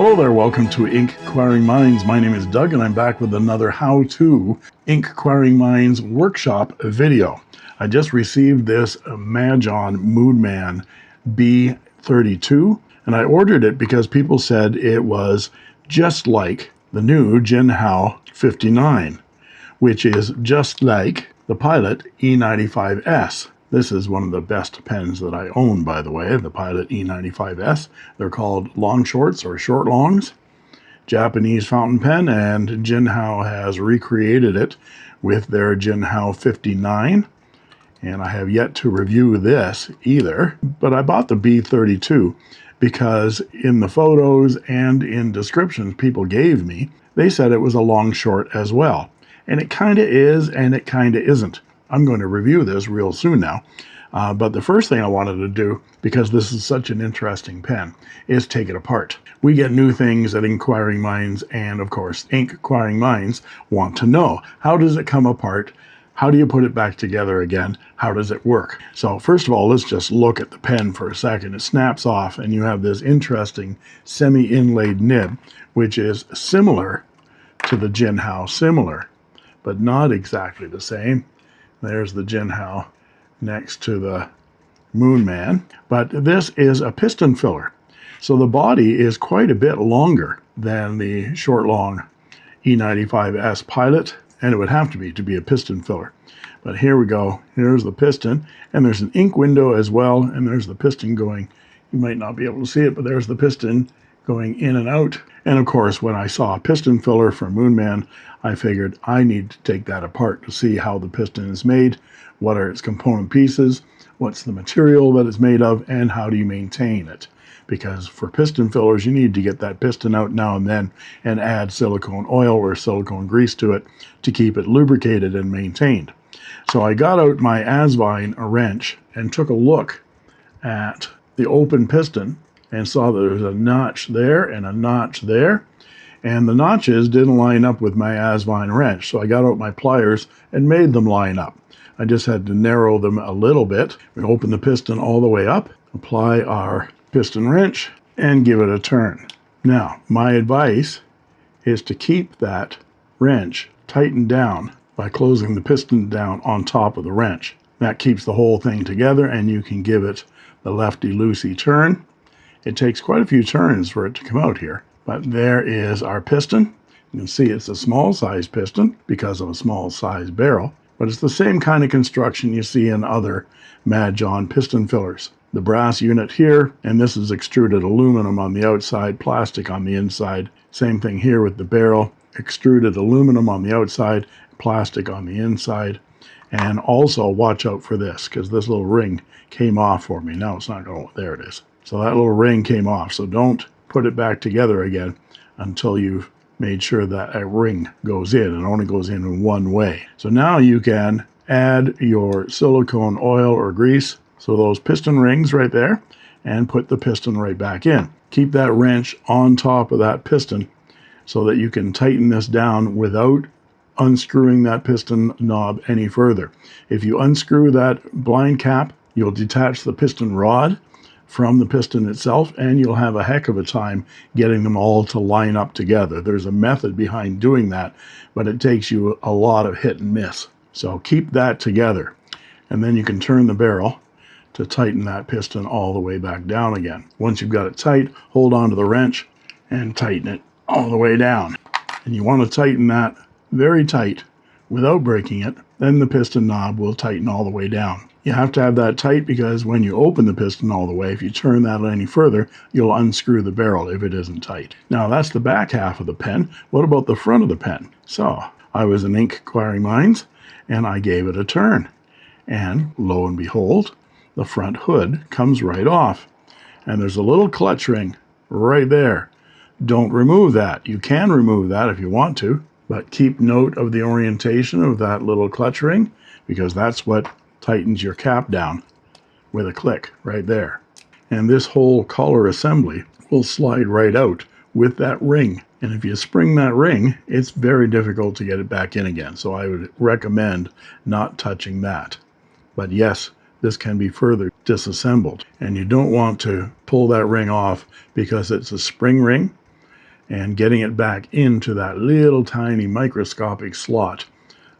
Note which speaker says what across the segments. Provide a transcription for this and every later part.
Speaker 1: Hello there, welcome to Inkquiring Minds. My name is Doug and I'm back with another how-to Inkquiring Minds workshop video. I just received this Majohn Moodman B32 and I ordered it because people said it was just like the new Jinhao 59, which is just like the Pilot E95S. This is one of the best pens that I own, by the way, the Pilot E95S. They're called long shorts or short longs. Japanese fountain pen, and Jinhao has recreated it with their Jinhao 59. And I have yet to review this either, but I bought the B32 because in the photos and in descriptions people gave me, they said it was a long short as well. And it kind of is, and it kind of isn't. I'm going to review this real soon now. But the first thing I wanted to do, because this is such an interesting pen, is take it apart. We get new things at Inkquiring Minds, and of course, Inkquiring Minds want to know, how does it come apart? How do you put it back together again? How does it work? So first of all, let's just look at the pen for a second. It snaps off, and you have this interesting semi-inlaid nib, which is similar to the Jinhao, similar, but not exactly the same. There's the Jinhao next to the Moodman. But this is a piston filler. So the body is quite a bit longer than the short long E95S Pilot, and it would have to be a piston filler. But here we go. Here's the piston, and there's an ink window as well, and there's the piston going. You might not be able to see it, but there's the piston going in and out. And of course, when I saw a piston filler from Moodman, I figured I need to take that apart to see how the piston is made, what are its component pieces, what's the material that it's made of, and how do you maintain it. Because for piston fillers, you need to get that piston out now and then and add silicone oil or silicone grease to it to keep it lubricated and maintained. So I got out my Asvine wrench and took a look at the open piston and saw that there was a notch there and a notch there. And the notches didn't line up with my Asvine wrench, so I got out my pliers and made them line up. I just had to narrow them a little bit. We open the piston all the way up, apply our piston wrench, and give it a turn. Now, my advice is to keep that wrench tightened down by closing the piston down on top of the wrench. That keeps the whole thing together, and you can give it the lefty-loosey turn. It takes quite a few turns for it to come out here. But there is our piston. You can see it's a small size piston because of a small size barrel, but it's the same kind of construction you see in other Majohn piston fillers. The brass unit here, and this is extruded aluminum on the outside, plastic on the inside. Same thing here with the barrel, extruded aluminum on the outside, plastic on the inside. And also watch out for this, because this little ring came off for me. Now it's not going, there it is. So that little ring came off, so don't put it back together again until you've made sure that a ring goes in. It only goes in one way. So now you can add your silicone oil or grease, so those piston rings right there, and put the piston right back in. Keep that wrench on top of that piston so that you can tighten this down without unscrewing that piston knob any further. If you unscrew that blind cap, you'll detach the piston rod from the piston itself, and you'll have a heck of a time getting them all to line up together. There's a method behind doing that, but it takes you a lot of hit and miss. So keep that together, and then you can turn the barrel to tighten that piston all the way back down again. Once you've got it tight, hold on to the wrench and tighten it all the way down. And you want to tighten that very tight without breaking it, then the piston knob will tighten all the way down. You have to have that tight because when you open the piston all the way, if you turn that any further, you'll unscrew the barrel if it isn't tight. Now that's the back half of the pen. What about the front of the pen? So I was in Inkquiring Minds and I gave it a turn. And lo and behold, the front hood comes right off. And there's a little clutch ring right there. Don't remove that. You can remove that if you want to, but keep note of the orientation of that little clutch ring because that's what tightens your cap down with a click right there. And this whole collar assembly will slide right out with that ring. And if you spring that ring, it's very difficult to get it back in again. So I would recommend not touching that. But yes, this can be further disassembled. And you don't want to pull that ring off because it's a spring ring. and getting it back into that little tiny microscopic slot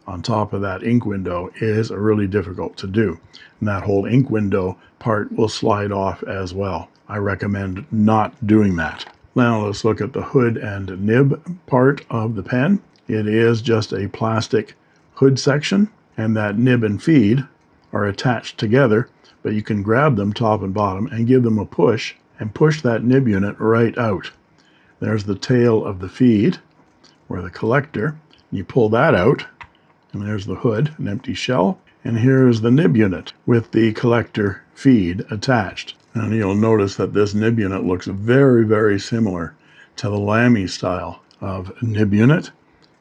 Speaker 1: on top of that ink window is really difficult to do. And that whole ink window part will slide off as well. I recommend not doing that. Now let's look at the hood and nib part of the pen. It is just a plastic hood section, and that nib and feed are attached together, but you can grab them top and bottom and give them a push and push that nib unit right out. There's the tail of the feed, or the collector. You pull that out, and there's the hood, an empty shell. And here's the nib unit with the collector feed attached. And you'll notice that this nib unit looks very, very similar to the Lamy style of nib unit.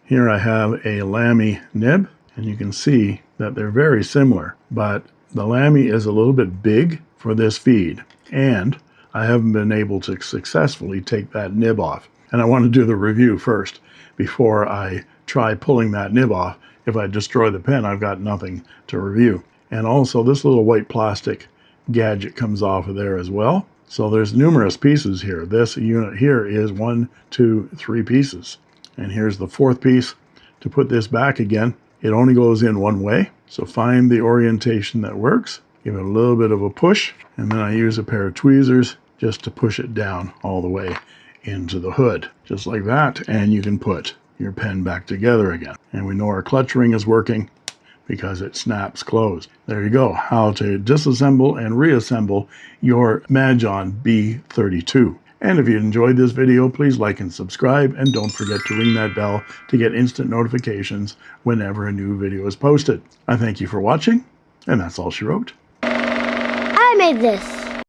Speaker 1: Here I have a Lamy nib, and you can see that they're very similar, but the Lamy is a little bit big for this feed, and I haven't been able to successfully take that nib off. And I want to do the review first before I try pulling that nib off. If I destroy the pen, I've got nothing to review. And also this little white plastic gadget comes off of there as well. So there's numerous pieces here. This unit here is 1, 2, 3 pieces. And here's the 4th piece. To put this back again, it only goes in one way. So find the orientation that works. Give it a little bit of a push. And then I use a pair of tweezers just to push it down all the way into the hood. Just like that. And you can put your pen back together again. And we know our clutch ring is working because it snaps closed. There you go, how to disassemble and reassemble your Majohn B32. And if you enjoyed this video, please like and subscribe, and don't forget to ring that bell to get instant notifications whenever a new video is posted. I thank you for watching, and that's all she wrote.
Speaker 2: I made this.